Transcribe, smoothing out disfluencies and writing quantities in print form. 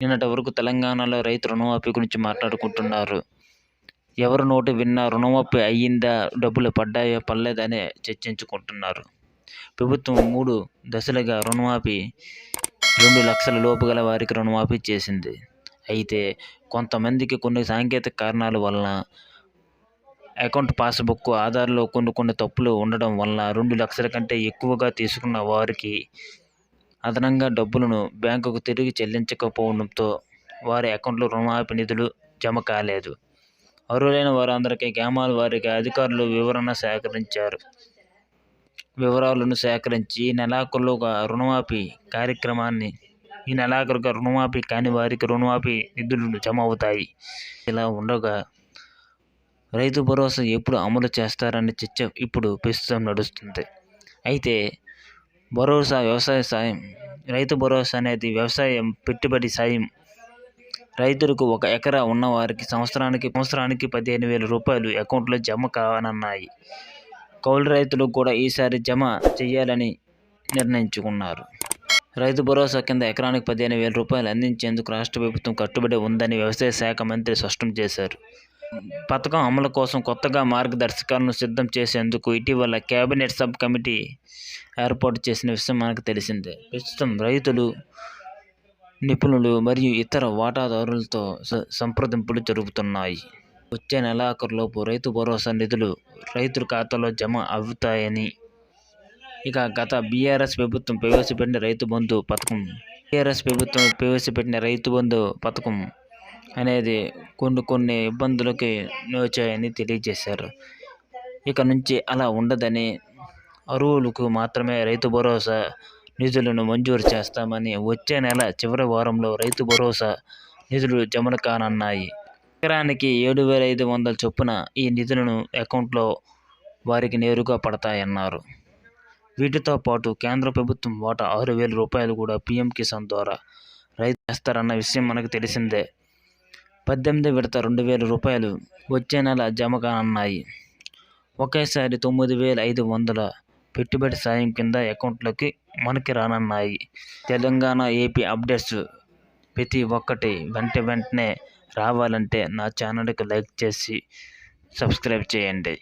నిన్నటి వరకు తెలంగాణలో రైతు రుణమాఫీ గురించి మాట్లాడుకుంటున్నారు. ఎవరి నోటి విన్నా రుణమాఫీ అయ్యిందా, డబ్బులు పడ్డాయో పడలేదని చర్చించుకుంటున్నారు. ప్రభుత్వం 3 దశలుగా రుణమాఫీ 2 లక్షల లోపు గల వారికి రుణమాఫీ చేసింది. అయితే కొంతమందికి కొన్ని సాంకేతిక కారణాల వలన అకౌంట్ పాస్బుక్, ఆధార్లో కొన్ని తప్పులు ఉండడం వలన 2 లక్షల కంటే ఎక్కువగా తీసుకున్న వారికి అదనంగా డబ్బులను బ్యాంకుకు తిరిగి చెల్లించకపోవడంతో వారి అకౌంట్లో రుణమాఫీ నిధులు జమ కాలేదు. అర్హులైన వారందరికీ గ్రామాల వారీగా అధికారులు వివరాలను సేకరించి ఈ నెలాఖరుగా రుణమాఫీ కాని వారికి రుణమాఫీ నిధులు జమ అవుతాయి. ఇలా ఉండగా రైతు భరోసా ఎప్పుడు అమలు చేస్తారనే చర్చ ఇప్పుడు ప్రస్తుతం నడుస్తుంది. అయితే రైతు భరోసా అనేది వ్యవసాయం పెట్టుబడి సాయం. రైతులకు 1 ఎకరా ఉన్న వారికి సంవత్సరానికి 15,000 రూపాయలు అకౌంట్లో జమ కానున్నాయి. కౌలు రైతులకు కూడా ఈసారి జమ చేయాలని నిర్ణయించుకున్నారు. రైతు భరోసా కింద ఎకరానికి 15,000 రూపాయలు అందించేందుకు రాష్ట్ర ప్రభుత్వం కట్టుబడి ఉందని వ్యవసాయ శాఖ మంత్రి స్పష్టం చేశారు. పథకం అమలు కోసం కొత్తగా మార్గదర్శకాలను సిద్ధం చేసేందుకు ఇటీవల కేబినెట్ సబ్ కమిటీ ఏర్పాటు చేసిన విషయం మనకు తెలిసిందే. ప్రస్తుతం రైతులు, నిపుణులు మరియు ఇతర వాటాదారులతో సంప్రదింపులు జరుగుతున్నాయి. వచ్చే నెలాఖరులోపు రైతు భరోసా నిధులు రైతుల ఖాతాలో జమ అవుతాయని. ఇక గత బీఆర్ఎస్ ప్రభుత్వం ప్రవేశపెట్టిన రైతు బంధు పథకం అనేది కొన్ని ఇబ్బందులకి నోచాయని తెలియజేశారు. ఇక నుంచి అలా ఉండదని, అర్హులకు మాత్రమే రైతు భరోసా నిధులను మంజూరు చేస్తామని, వచ్చే నెల చివరి వారంలో రైతు భరోసా నిధులు జమ కానున్నాయి. ఎకరానికి 7,500 చొప్పున ఈ నిధులను అకౌంట్లో వారికి నేరుగా పడతాయన్నారు. వీటితో పాటు కేంద్ర ప్రభుత్వం వాటా 6,000 రూపాయలు కూడా పీఎం కిసాన్ ద్వారా రైతు చేస్తారన్న విషయం మనకు తెలిసిందే. 18వ విడత 2,000 రూపాయలు వచ్చే నెల జమ కానున్నాయి. ఒకేసారి 9,500 పెట్టుబడి సాయం కింద అకౌంట్లోకి మనకి రానున్నాయి. తెలంగాణ, ఏపీ అప్డేట్స్ ప్రతి ఒక్కటి వెంటనే రావాలంటే నా ఛానల్కి లైక్ చేసి సబ్స్క్రైబ్ చేయండి.